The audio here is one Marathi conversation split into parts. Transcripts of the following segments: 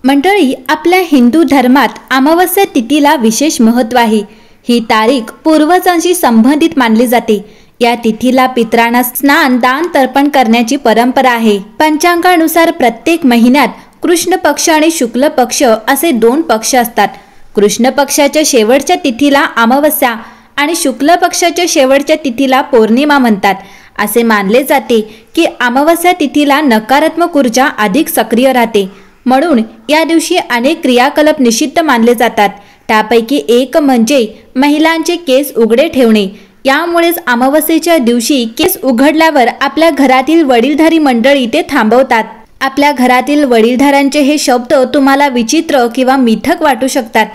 मंडळी, आपल्या हिंदू धर्मात अमावस्या तिथीला विशेष महत्त्व आहे। ही तारीख पूर्वजांशी संबंधित मानली जाते। या तिथीला पितरांना स्नान दान तर्पण करण्याची परंपरा आहे। पंचांगानुसार प्रत्येक महिन्यात कृष्ण पक्ष आणि शुक्ल पक्ष असे दोन पक्ष असतात। कृष्ण पक्षाच्या शेवटच्या तिथीला अमावस्या आणि शुक्ल पक्षाच्या शेवटच्या तिथीला पौर्णिमा म्हणतात। असे मानले जाते की अमावस्या तिथीला नकारात्मक ऊर्जा अधिक सक्रिय राहते, म्हणून या दिवशी अनेक क्रियाकलाप निषिद्ध मानले जातात। त्यापैकी एक म्हणजे महिलांचे केस उघडे ठेवणे। यामुळेच अमावस्येच्या दिवशी केस उघडल्यावर आपल्या घरातील वडीलधारी मंडळी ते थांबवतात। आपल्या घरातील वडीलधाऱ्यांचे हे शब्द तुम्हाला विचित्र किंवा मिथक वाटू शकतात,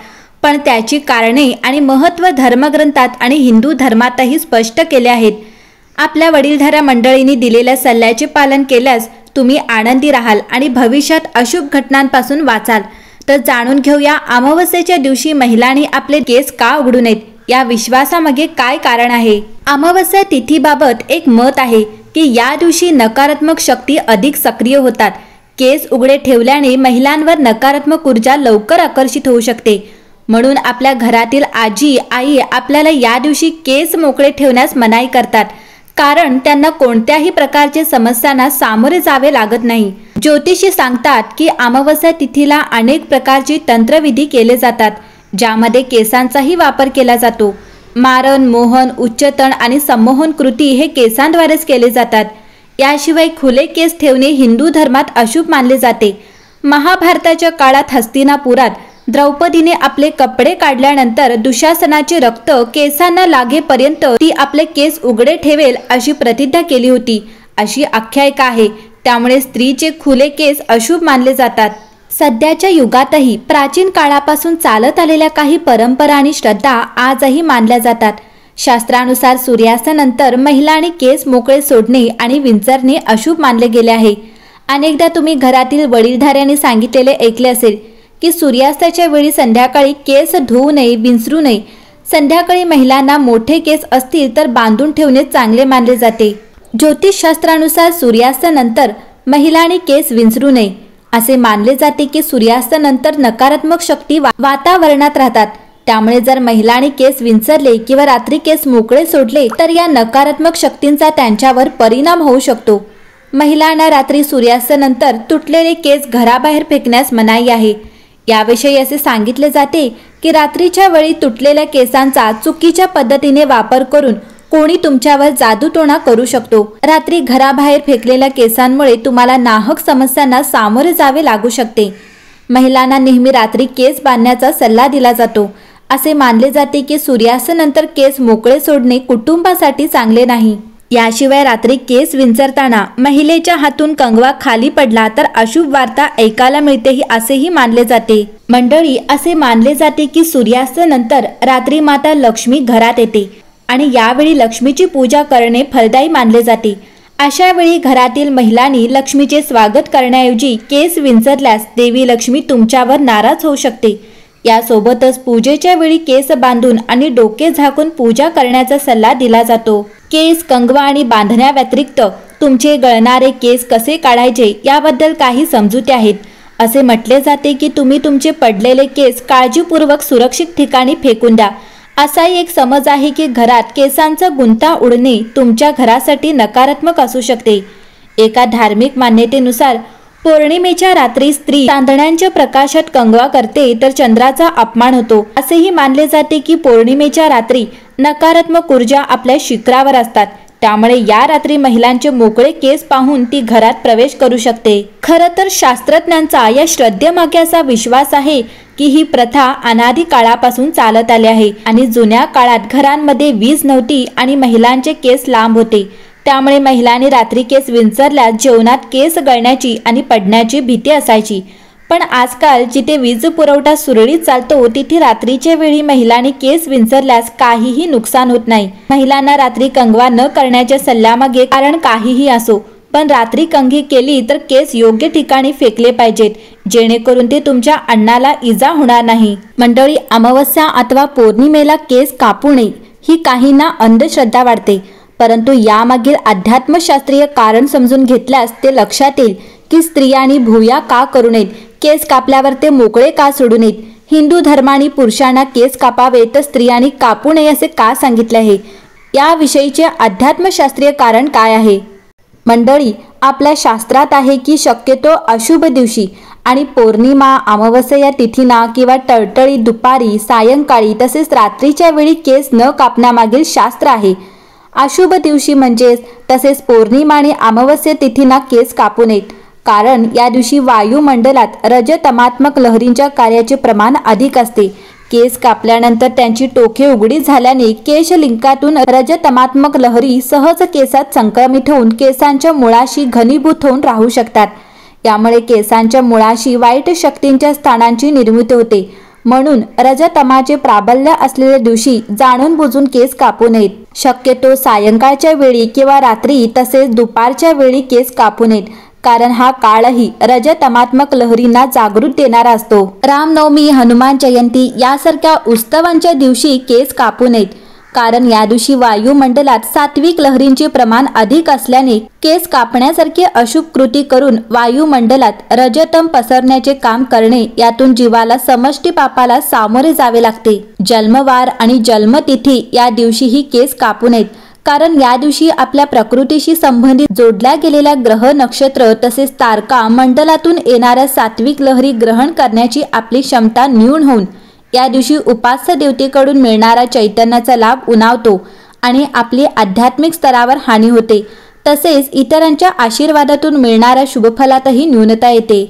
पण त्याची कारणे आणि महत्त्व धर्मग्रंथात आणि हिंदू धर्मातही स्पष्ट केले आहेत। आपल्या वडीलधाऱ्या मंडळींनी दिलेल्या सल्ल्याचे पालन केल्यास तुम्ही आनंदी राहाल आणि भविष्यात अशुभ घटनांपासून वाचाल। तर जाणून घेऊया अमावस्येच्या दिवशी महिलांनी आपले केस का उघडू नयेत, या विश्वासामागे काय कारण आहे। अमावस्या तिथीबाबत एक मत आहे की या दिवशी नकारात्मक शक्ती अधिक सक्रिय होतात। केस उघडे ठेवल्याने महिलांवर नकारात्मक ऊर्जा लवकर आकर्षित होऊ शकते, म्हणून आपल्या घरातील आजी आई आपल्याला या दिवशी केस मोकळे ठेवण्यास मनाई करतात, कारण त्यांना कोणत्याही प्रकारच्या समस्यांना सामोरे जावे लागत नाही। ज्योतिषी सांगतात की अमावस्या तिथीला अनेक प्रकारची तंत्रविधी केले जातात, ज्यामध्ये केसांचाही वापर केला जातो। मारण, मोहन, उच्चतन आणि संमोहन कृती हे केसांद्वारेच केले जातात। याशिवाय खुले केस ठेवणे हिंदू धर्मात अशुभ मानले जाते। महाभारताच्या काळात हस्तिनापुरात द्रौपदीने आपले कपडे काढल्यानंतर दुशासनाचे रक्त केसांना लागेपर्यंत ती आपले केस उघडे ठेवेल अशी प्रतिज्ञा केली होती, अशी आख्यायिका आहे। त्यामुळे स्त्रीचे खुले केस अशुभ मानले जातात। सध्याच्या युगातही प्राचीन काळापासून चालत आलेल्या काही परंपरा आणि श्रद्धा आजही मानल्या जातात। शास्त्रानुसार सूर्यास्तानंतर महिलांनी केस मोकळे सोडणे आणि विंचरणे अशुभ मानले गेले आहे। अनेकदा तुम्ही घरातील वडीलधाऱ्यांनी सांगितलेले ऐकले असेल की सूर्यास्ताच्या वेळी संध्याकाळी केस धुवू नये, विंचरू नये। संध्याकाळी महिलांना मोठे केस असतील तर बांधून ठेवणे चांगले मानले जाते। ज्योतिषशास्त्रानुसार सूर्यास्तानंतर महिलांनी केस विंचरू नये। असे मानले जाते की सूर्यास्तानंतर नकारात्मक शक्ती वातावरणात राहतात, त्यामुळे जर महिलांनी केस विंचरले किंवा रात्री केस मोकळे सोडले तर या नकारात्मक शक्तींचा त्यांच्यावर परिणाम होऊ शकतो। महिलांना रात्री सूर्यास्तानंतर तुटलेले केस घराबाहेर फेकण्यास मनाई आहे। याविषयी असे सांगितले जाते की रात्रीच्या वेळी तुटलेल्या केसांचा चुकीच्या पद्धतीने वापर करून कोणी तुमच्यावर जादूटोणा करू शकतो। रात्री घराबाहेर फेकलेल्या केसांमुळे तुम्हाला नाहक समस्यांना सामोरे जावे लागू शकते। महिलांना नेहमी रात्री केस बांधण्याचा सल्ला दिला जातो। असे मानले जाते की सूर्यास्तानंतर केस मोकळे सोडणे कुटुंबासाठी चांगले नाही। याशिवाय रात्री केस विंचरताना महिलेच्या हातून कंगवा खाली पडला तर अशुभ वार्ता ऐकायला मिळते असेही मानले जाते। मंडळी, असे मानले जाते की सूर्यास्तानंतर रात्री माता लक्ष्मी घरात येते आणि यावेळी लक्ष्मीची पूजा करणे फलदायी मानले जाते। अशा वेळी घरातील महिलांनी लक्ष्मीचे स्वागत करण्याऐवजी केस विंचरल्यास देवी लक्ष्मी तुमच्यावर नाराज होऊ शकते। यासोबतच पूजेच्या वेळी केस बांधून आणि डोके झाकून पूजा करण्याचा सल्ला दिला जातो। केस, कंगवा आणि बांधण्या व्यतिरिक्त तुमचे गळणारे केस कसे काढायचे याबद्दल काही समजुती आहेत। असे म्हटले जाते की तुम्ही तुमचे पडलेले केस काळजीपूर्वक सुरक्षित ठिकाणी फेकून द्या। असाही एक समज आहे की घरात केसांचा गुंता उडणे तुमच्या घरासाठी नकारात्मक असू शकते। एका धार्मिक मान्यतेनुसार पौर्णिमेच्या रात्री स्त्री चांदण्याच्या प्रकाशात कंगवा करते तर चंद्राचा अपमान होतो। असेही मानले जाते की पौर्णिमेच्या रात्री नकारात्मक ऊर्जा आपल्या शिखरावर असतात, त्यामुळे या रात्री महिलांचे मोकळे केस पाहून ती घरात प्रवेश करू शकते। खरं तर शास्त्रज्ञांचा या श्रद्धेमागे असा विश्वास आहे की ही प्रथा अनादी काळापासून चालत आली आहे आणि जुन्या काळात घरांमध्ये वीज नव्हती आणि महिलांचे केस लांब होते, त्यामुळे महिलांनी रात्री केस विंचरल्यास जेवणात केस गळण्याची आणि पडण्याची भीती असायची। पण आजकाल जिथे वीज पुरवठा सुरळीत चालतो तिथे रात्रीच्या वेळी महिलांनी केस विंचरल्यास काहीही नुकसान होत नाही। महिलांना रात्री कंगवा न करण्याच्या सल्ल्यामागे कारण काहीही असो, पण रात्री कंघी केली तर केस योग्य ठिकाणी फेकले पाहिजेत, जेणेकरून ते तुमच्या अन्नाला इजा होणार नाही। मंडळी, अमावस्या अथवा पौर्णिमेला केस कापू नये ही काहींना अंधश्रद्धा वाटते, परंतु यामागील अध्यात्मशास्त्रीय कारण समजून घेतल्यास ते लक्षात येईल की स्त्रियांनी भुया का करू नयेत, केस कापल्यावर ते मोकळे का सोडू नयेत, हिंदू धर्माने पुरुषांना केस कापावे तर स्त्रियांनी कापू नये असे का सांगितले आहे, याविषयीचे अध्यात्मशास्त्रीय कारण काय आहे? मंडळी, आपल्या शास्त्रात आहे की शक्यतो अशुभ दिवशी आणि पौर्णिमा, अमावस्या या तिथींना किंवा टळटळीत दुपारी, सायंकाळी तसेच रात्रीच्या वेळी केस न कापण्यामागील शास्त्र आहे. अशुभ दिवशी म्हणजेच तसेच पौर्णिमा आणि अमावस्या तिथींना केस कापू नयेत, कारण या दिवशी वायुमंडलात रजतमात्मक लहरींच्या कार्याचे प्रमाण अधिक असते. केस कापल्यानंतर त्यांची टोके उघडी झाल्याने केशलिंगातून रजतमात्मक लहरी सहज केसात संक्रमित होऊन केसांच्या मुळाशी घनीभूत होऊन राहू शकतात. यामुळे केसांच्या मुळाशी वाईट शक्तींच्या स्थानांची निर्मिती होते. म्हणून रजतमाचे प्राबल्य असलेल्या दिवशी जाणून बुजून केस कापू नयेत. शक्यतो सायंकाळच्या वेळी किंवा रात्री तसेच दुपारच्या वेळी केस कापू नयेत, कारण हा काळही रजतमात्मक लहरींना जागृत देणारा असतो. रामनवमी, हनुमान जयंती यासारख्या उत्सवांच्या दिवशी केस कापू नयेत, कारण या दिवशी वायुमंडलात सात्विक लहरींचे प्रमाण अधिक असल्याने केस कापण्यासारखी अशुभ कृती करून वायुमंडलात रजतम पसरण्याचे काम करणे, यातून जीवाला समष्टी पापाला सामोरे जावे लागते. जन्मवार आणि जन्मतिथी या दिवशीही केस कापू नयेत, कारण या दिवशी आपल्या प्रकृतीशी संबंधित जोडल्या गेलेल्या ग्रह, नक्षत्र तसेच तारका मंडलातून येणाऱ्या सात्विक लहरी ग्रहण करण्याची आपली क्षमता न्यून होऊन या दिवशी उपास्य देवतेकडून मिळणारा चैतन्याचा लाभ उणावतो आणि आपली आध्यात्मिक स्तरावर हानी होते. तसेच इतरांच्या आशीर्वादातून मिळणाऱ्या शुभफलातही न्यूनता येते.